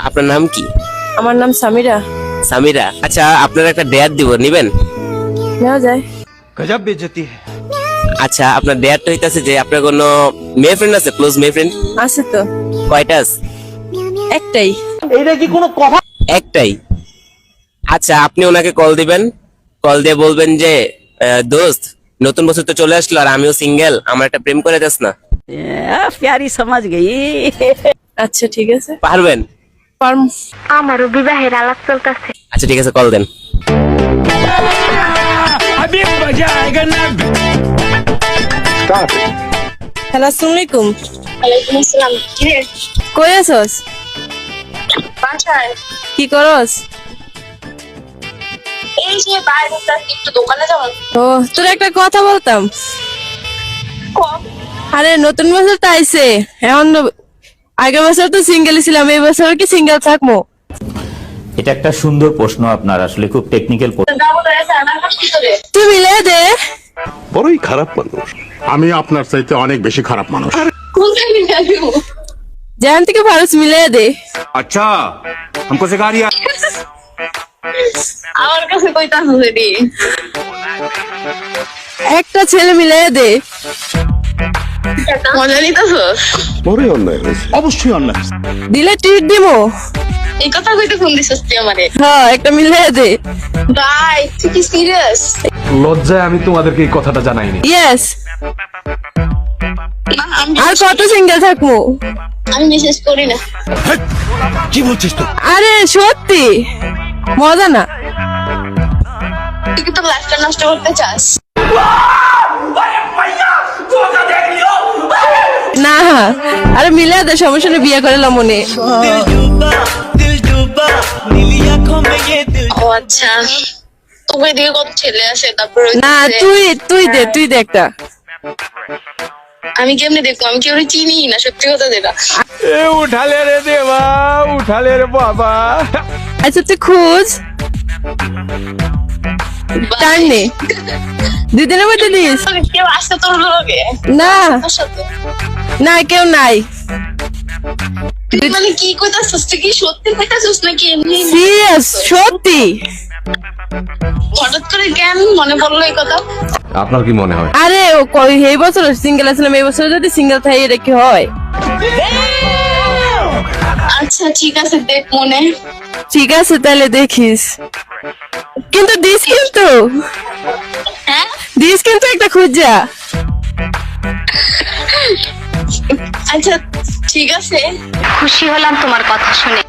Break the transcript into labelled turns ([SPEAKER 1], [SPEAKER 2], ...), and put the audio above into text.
[SPEAKER 1] আপনার নাম কি?
[SPEAKER 2] আমার নাম সামিরা।
[SPEAKER 1] সামিরা। আচ্ছা, আপনার একটা ডেয়ার দিব, নিবেন?
[SPEAKER 2] নেওয়া যায়।
[SPEAKER 3] गजब बेइज्जती है।
[SPEAKER 1] আচ্ছা, আপনার ডেয়ারটা হইতাছে যে আপনার কোনো মেয়ে ফ্রেন্ড আছে, ক্লোজ মেয়ে ফ্রেন্ড?
[SPEAKER 2] আছে তো,
[SPEAKER 1] কয়টা আছে?
[SPEAKER 2] একটাই।
[SPEAKER 1] একটাই। আচ্ছা, আপনি ওনাকে কল দিবেন, কল দিয়ে বলবেন যে দোস্ত, নতুন বছর তো চলে আসলো আর আমিও সিঙ্গেল, আমার একটা প্রেম করে দিস না।
[SPEAKER 4] प्यारी समझ गई।
[SPEAKER 2] আচ্ছা ঠিক আছে,
[SPEAKER 1] পারবেন?
[SPEAKER 2] পারম।
[SPEAKER 5] আমারও বিবাহের আলাপ চলতেছে।
[SPEAKER 1] আচ্ছা ঠিক আছে, কল দেন।
[SPEAKER 2] হ্যালো, আসসালামু আলাইকুম।
[SPEAKER 5] ওয়ালাইকুম আসসালাম। কি রে?
[SPEAKER 2] কই আছস?
[SPEAKER 5] বাসায়।
[SPEAKER 2] কি করস?
[SPEAKER 5] এই যে বাইরে যাচ্ছি, একটু দোকানে যাবো।
[SPEAKER 2] ও, তোর একটা কথা বলতাম।
[SPEAKER 5] কম।
[SPEAKER 2] আরে নতুন বছর তো আইছে, এখন আগের বছর তো সিঙ্গেল ছিলাম, এই বছর কি সিঙ্গেল থাকবো?
[SPEAKER 6] এটা একটা সুন্দর প্রশ্ন, আপনার আসলে খুব টেকনিক্যাল প্রশ্ন।
[SPEAKER 5] যাবো তো এসে আমার কাছে কি করে?
[SPEAKER 2] তুই মিলে দে।
[SPEAKER 7] বড়ই খারাপ মানুষ। আমি আপনার চাইতে অনেক বেশি খারাপ মানুষ।
[SPEAKER 5] কোন থেকে যাবো?
[SPEAKER 2] যেখান থেকে পারস মিলে দে।
[SPEAKER 3] अच्छा हमको सिखा रिया।
[SPEAKER 5] আমার কাছে কইতা হবে রে।
[SPEAKER 2] একটা ছেলে মিলে দে।
[SPEAKER 5] মজা নিতেছস?
[SPEAKER 7] বড়ই অন্যায় হয়েছে।
[SPEAKER 3] অবশ্যই অন্যায়।
[SPEAKER 2] দিলে ট্রিট দিমো।
[SPEAKER 5] এই কথা কইতে ফোন দিছস তুই আমারে?
[SPEAKER 2] হ্যাঁ, একটা মিলে দে।
[SPEAKER 5] ভাই তুই কি সিরিয়াস?
[SPEAKER 8] লজ্জায় আমি তোমাদেরকে এই কথাটা জানাইনি।
[SPEAKER 2] ইয়েস।
[SPEAKER 5] না আমি
[SPEAKER 2] আর কত সিঙ্গেল থাকবো?
[SPEAKER 5] আমি মেসেজ করি না।
[SPEAKER 3] কি বলছিস তুই?
[SPEAKER 2] আরে সত্যি, মজা না।
[SPEAKER 5] তুই কি তোর লাইফটা নষ্ট করতে চাস?
[SPEAKER 2] না, আরে মিলে দে, সমস্যা নেই, বিয়ে করে মনে।
[SPEAKER 5] ও আচ্ছা, তোকে দিয়ে কত ছেলে আসে, তারপর
[SPEAKER 2] না, তুই দে একটা।
[SPEAKER 5] আমি কেমনে দেখবো? আমি কেউ চিনি না, সত্যি কথা যেটা।
[SPEAKER 8] এ উঠালে রে দেবা, উঠালে রে বাবা।
[SPEAKER 2] আচ্ছা তুই খোঁজ, টাইম নে, 2 দিনের মধ্যে দিস।
[SPEAKER 5] কেউ আসতে তোর লগে?
[SPEAKER 2] না
[SPEAKER 5] তোর সাথে?
[SPEAKER 2] না, কেউ নাই।
[SPEAKER 5] তুই মানে কি কইতাছিস? তুই কি সত্যি কইতাছিস নাকি এমনি?
[SPEAKER 2] সিরিয়াস, সত্যি।
[SPEAKER 5] হঠাৎ করে কেন মনে পড়লো এই কথা?
[SPEAKER 8] আপনার কি মনে হয়?
[SPEAKER 2] আরে ও কই, এই বছর সিঙ্গেল আছিলাম, এই বছর যদি সিঙ্গেল থাই এটা কি হয়?
[SPEAKER 5] আচ্ছা ঠিক আছে, দেখ মনে।
[SPEAKER 2] ঠিক আছে তাহলে দেখিস, কিন্তু দিস, কিন্তু
[SPEAKER 5] হ্যাঁ
[SPEAKER 2] দিস, কিন্তু একটা খুঁজা।
[SPEAKER 5] আচ্ছা ঠিক আছে। খুশি হলাম তোমার কথা শুনে।